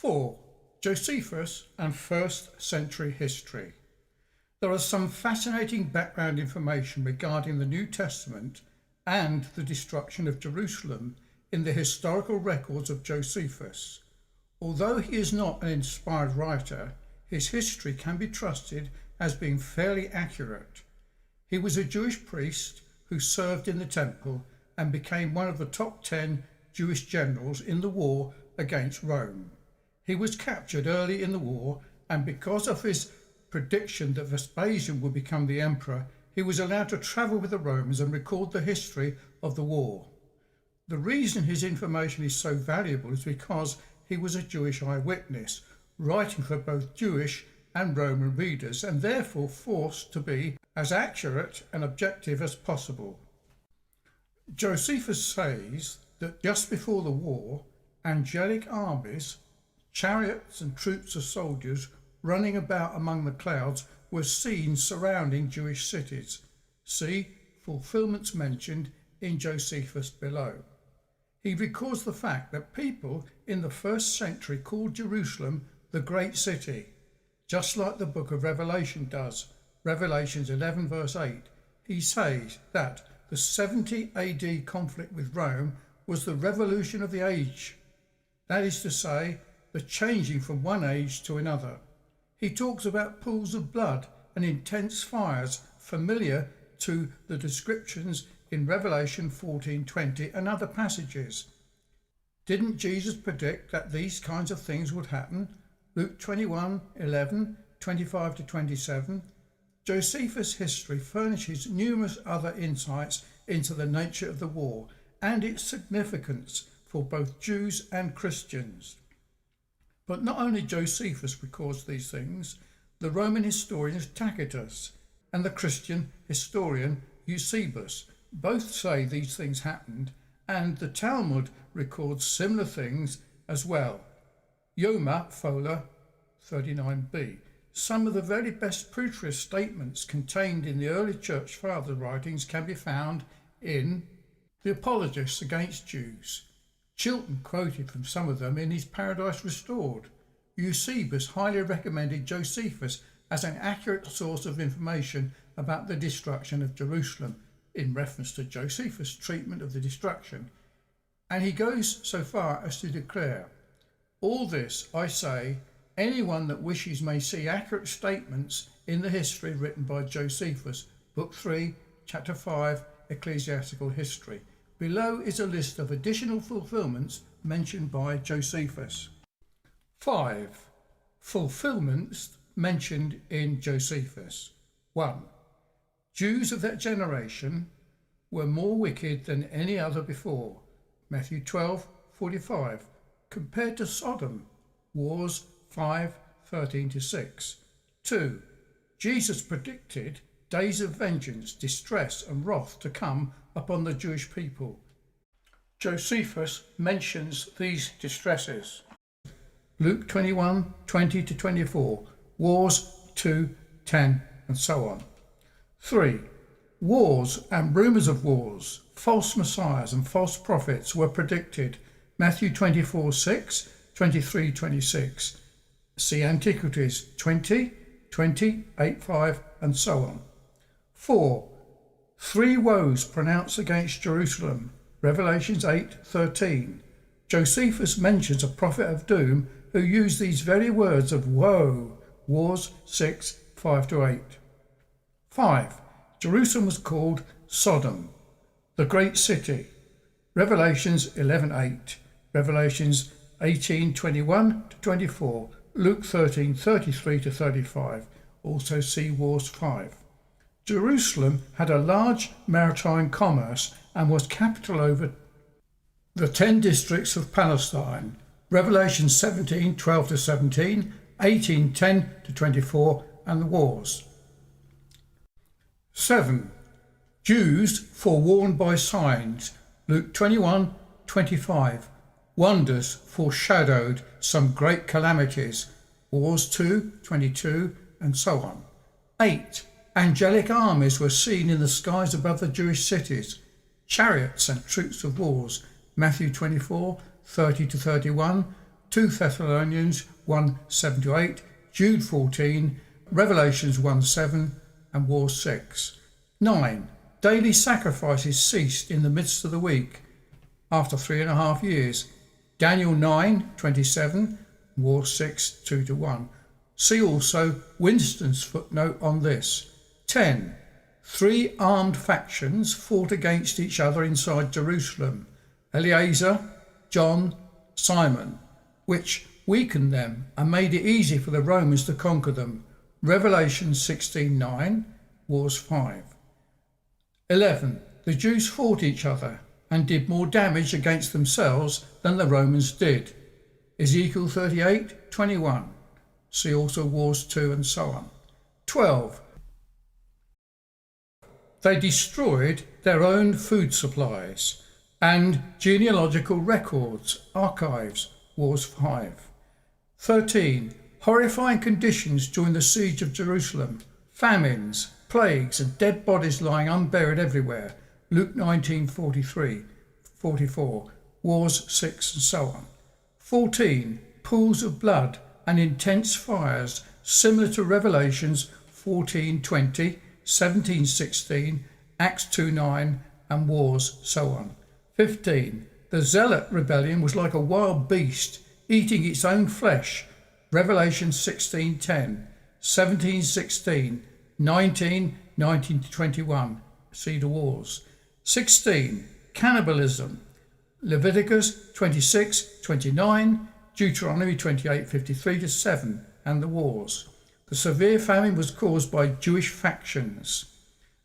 4. Josephus and first century history. There is some fascinating background information regarding the New Testament and the destruction of Jerusalem in the historical records of Josephus. Although he is not an inspired writer, his history can be trusted as being fairly accurate. He was a Jewish priest who served in the temple and became one of the top 10 Jewish generals in the war against Rome. He was captured early in the war, and because of his prediction that Vespasian would become the emperor, he was allowed to travel with the Romans and record the history of the war. The reason his information is so valuable is because he was a Jewish eyewitness, writing for both Jewish and Roman readers, and therefore forced to be as accurate and objective as possible. Josephus says that just before the war, angelic armies, chariots and troops of soldiers running about among the clouds were seen surrounding Jewish cities. See fulfillments mentioned in Josephus below. He records the fact that people in the first century called Jerusalem the Great City, just like the book of Revelation does. Revelations 11 verse 8. He says that the 70 AD conflict with Rome was the revolution of the age. That is to say, the changing from one age to another. He talks about pools of blood and intense fires familiar to the descriptions in Revelation 14:20 and other passages. Didn't Jesus predict that these kinds of things would happen? Luke 21:11, 25 to 27. Josephus' history furnishes numerous other insights into the nature of the war and its significance for both Jews and Christians. But not only Josephus records these things, the Roman historian Tacitus and the Christian historian Eusebius both say these things happened, and the Talmud records similar things as well. Yoma Fola 39b. Some of the very best preterist statements contained in the early church father writings can be found in the Apologists Against Jews. Chilton quoted from some of them in his Paradise Restored. Eusebius highly recommended Josephus as an accurate source of information about the destruction of Jerusalem, in reference to Josephus' treatment of the destruction, and he goes so far as to declare, "All this, I say, anyone that wishes may see accurate statements in the history written by Josephus, Book 3, Chapter 5, Ecclesiastical History. Below is a list of additional fulfillments mentioned by Josephus." 5. Fulfillments mentioned in Josephus. 1. Jews of that generation were more wicked than any other before. Matthew 12:45. Compared to Sodom. Wars 5:13 to 6. 2. Jesus predicted days of vengeance, distress and wrath to come upon the Jewish people. Josephus mentions these distresses. Luke 21:20 to 24. Wars 2:10 and so on. 3. Wars and rumours of wars, false messiahs and false prophets were predicted. Matthew 24:6, 23:26. See Antiquities 20, 8:5 and so on. 4. 3 woes pronounced against Jerusalem. Revelations 8:13. Josephus mentions a prophet of doom who used these very words of woe. Wars 6:5 to 8. 5. Jerusalem was called Sodom, the great city. Revelations 11:8. Revelations 18:21 to 24. Luke 13:33 to 35. Also see Wars 5. Jerusalem had a large maritime commerce and was capital over the 10 districts of Palestine. Revelation 17:12 to 17, 18:10 to 24 and the wars. 7. Jews forewarned by signs. Luke 21:25. Wonders foreshadowed some great calamities. Wars 2:22 and so on. 8. Angelic armies were seen in the skies above the Jewish cities. Chariots and troops of wars. Matthew 24:30 to 31. 2 Thessalonians 1:7-8, Jude 14, Revelations 1:7 and Wars 6. 9. Daily sacrifices ceased in the midst of the week after 3.5 years. Daniel 9:27, Wars 6, 2-1. See also Winston's footnote on this. 10. 3 armed factions fought against each other inside Jerusalem. Eleazar, John, Simon, which weakened them and made it easy for the Romans to conquer them. Revelation 16:9, Wars 5. 11. The Jews fought each other and did more damage against themselves than the Romans did. Ezekiel 38:21. See also Wars 2 and so on. 12. They destroyed their own food supplies and genealogical records, archives, Wars 5. 13. Horrifying conditions during the siege of Jerusalem, famines, plagues and dead bodies lying unburied everywhere, Luke 19:44, Wars 6 and so on. 14. Pools of blood and intense fires similar to Revelations 14:20, 17:16, Acts 2:9 and Wars so on. 15. The Zealot rebellion was like a wild beast eating its own flesh, Revelation 16:10, 17:16, 19:19-21, see the Wars. 16. Cannibalism, Leviticus 26:29, Deuteronomy 28:53-7 and the Wars. The severe famine was caused by Jewish factions.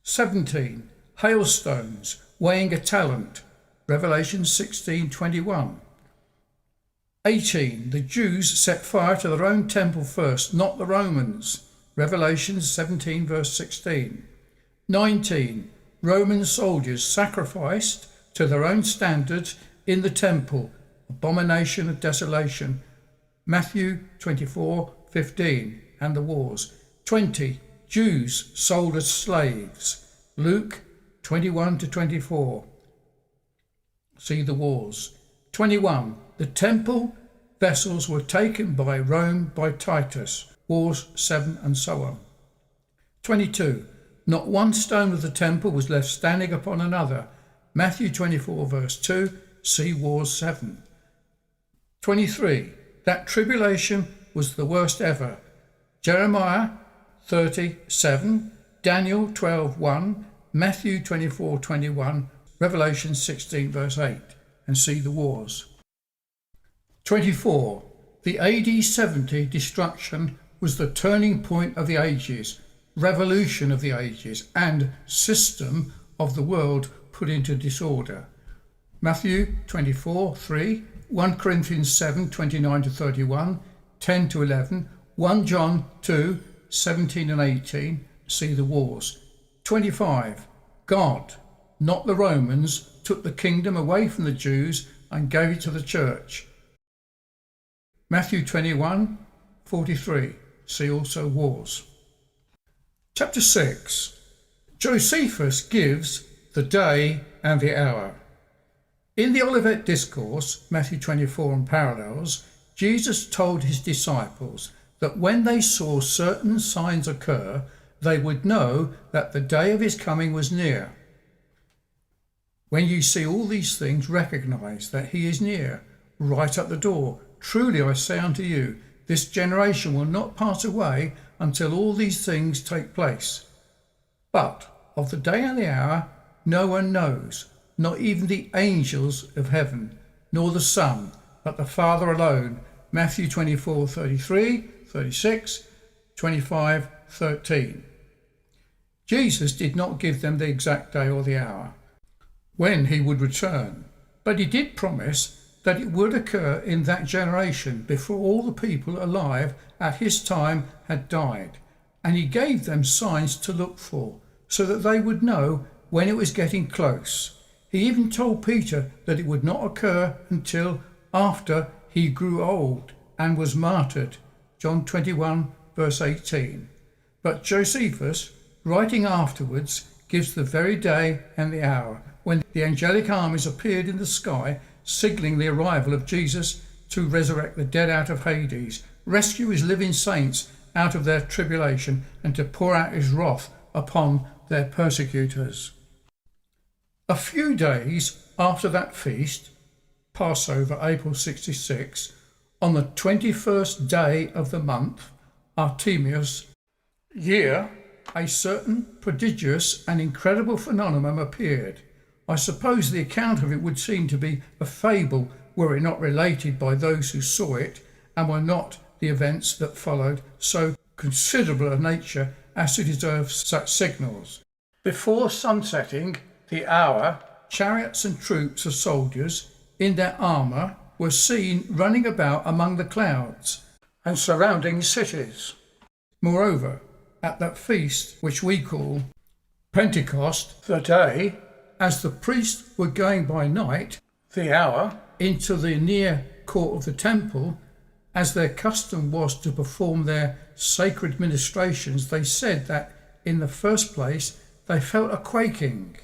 17. Hailstones weighing a talent, Revelation 16:21. 18. The Jews set fire to their own temple first, not the Romans, Revelation 17 verse 16. 19. Roman soldiers sacrificed to their own standards in the temple, abomination of desolation, Matthew 24:15 and the Wars. 20. Jews sold as slaves, Luke 21-24. See the Wars. 21. The temple vessels were taken by Rome by Titus, Wars 7 and so on. 22. Not one stone of the temple was left standing upon another, Matthew 24 verse 2, see Wars 7. 23. That tribulation was the worst ever, Jeremiah 30:7, Daniel 12:1, Matthew 24:21, Revelation 16 verse 8, and see the Wars. 24. The AD 70 destruction was the turning point of the ages, revolution of the ages, and system of the world put into disorder. Matthew 24:3, 1 Corinthians 7:29-31, 10-11, 1 John 2:17 and 18, see the Wars. 25. God, not the Romans, took the kingdom away from the Jews and gave it to the church. Matthew 21:43, see also Wars. Chapter 6. Josephus gives the day and the hour. In the Olivet Discourse, Matthew 24 and parallels, Jesus told his disciples that when they saw certain signs occur, they would know that the day of his coming was near. When you see all these things, recognize that he is near, right at the door. Truly I say unto you, this generation will not pass away until all these things take place. But of the day and the hour no one knows, not even the angels of heaven, nor the Son, but the Father alone. Matthew 24:33, 36, 25:13. Jesus did not give them the exact day or the hour when he would return, but he did promise that it would occur in that generation before all the people alive at his time had died, and he gave them signs to look for, so that they would know when it was getting close. He even told Peter that it would not occur until after he grew old and was martyred, John 21 verse 18. But Josephus, writing afterwards, gives the very day and the hour when the angelic armies appeared in the sky, signalling the arrival of Jesus to resurrect the dead out of Hades, rescue his living saints out of their tribulation, and to pour out his wrath upon their persecutors. A few days after that feast, Passover, April 66, on the 21st day of the month, Artemius year, a certain prodigious and incredible phenomenon appeared. I suppose the account of it would seem to be a fable were it not related by those who saw it, and were not the events that followed so considerable a nature as to deserve such signals. Before sunsetting the hour, chariots and troops of soldiers in their armour were seen running about among the clouds and surrounding cities. Moreover, at that feast which we call Pentecost, the day, as the priests were going by night, the hour, into the near court of the temple, as their custom was to perform their sacred ministrations, they said that in the first place they felt a quaking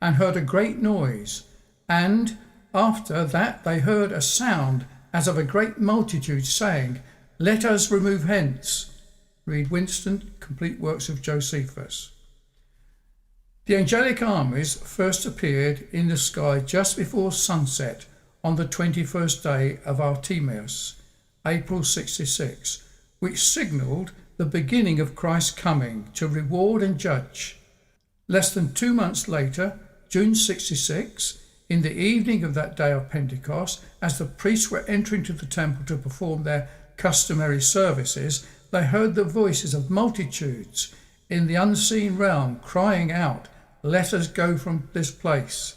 and heard a great noise, and after that they heard a sound as of a great multitude saying, "Let us remove hence." Read Winston, Complete Works of Josephus. The angelic armies first appeared in the sky just before sunset on the 21st day of Artemius, April 66, which signalled the beginning of Christ's coming to reward and judge. Less than 2 months later, June 66, in the evening of that day of Pentecost, as the priests were entering to the temple to perform their customary services, they heard the voices of multitudes in the unseen realm crying out, "Let us go from this place."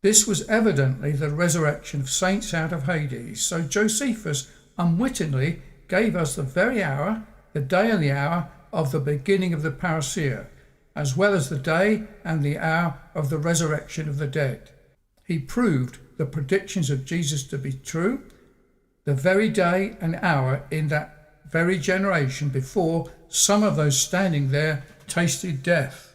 This was evidently the resurrection of saints out of Hades, so Josephus unwittingly gave us the very hour, the day and the hour of the beginning of the parousia, as well as the day and the hour of the resurrection of the dead. He proved the predictions of Jesus to be true, the very day and hour in that very generation before some of those standing there tasted death.